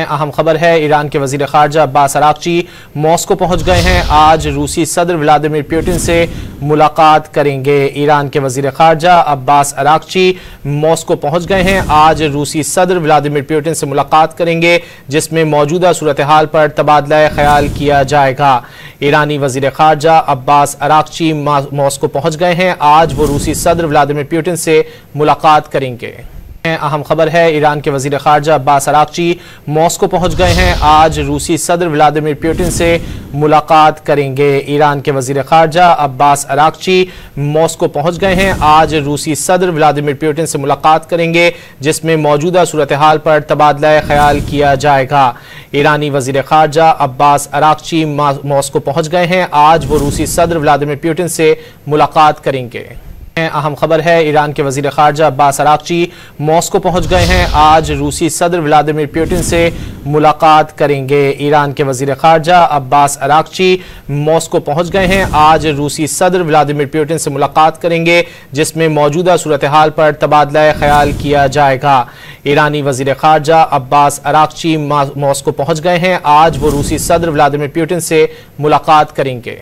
अहम खबर है, ईरान के वजीर खारजा अब्बास अराक्ची मॉस्को पहुंच गए हैं। आज रूसी सदर व्लादिमीर पुतिन से मुलाकात करेंगे। ईरान के वजीर खारजा अब्बास अराक्ची मॉस्को पहुंच गए हैं। आज रूसी सदर व्लादिमीर पुतिन से मुलाकात करेंगे, जिसमें मौजूदा सूरत हाल पर तबादला ख्याल किया जाएगा। ईरानी वजीर खारजा अब्बास अराक्ची मॉस्को पहुंच गए हैं। आज वो रूसी सदर व्लादिमीर पुतिन से मुलाकात करेंगे। अहम खबर है, ईरान के वजीर खारजा अब्बास अराक्ची मॉस्को पहुंच गए हैं। आज रूसी सदर व्लादिमीर पुतिन से मुलाकात करेंगे। ईरान के वजीर खारजा अब्बास अराक्ची मॉस्को पहुंच गए हैं। आज रूसी सदर व्लादिमीर पुतिन से मुलाकात करेंगे, जिसमें मौजूदा सूरत हाल पर तबादला ख्याल किया जाएगा। ईरानी वजीर खारजा अब्बास अराक्ची मॉस्को पहुंच गए हैं। आज वो रूसी सदर व्लादिमीर पुतिन से मुलाकात करेंगे। अहम खबर है, ईरान के वजीर खारजा अब्बास अराक्ची मॉस्को पहुंच गए हैं। आज रूसी सदर व्लादिमीर पुतिन से मुलाकात करेंगे। ईरान के वजीर खारजा अब्बास अराक्ची मॉस्को पहुंच गए हैं। आज रूसी सदर व्लादिमीर पुतिन से मुलाकात करेंगे, जिसमें मौजूदा सूरत हाल पर तबादला ख्याल किया जाएगा। ईरानी वजीर खारजा अब्बास अराक्ची मॉस्को पहुंच गए हैं। आज वो रूसी सदर व्लादिमीर पुतिन से मुलाकात करेंगे।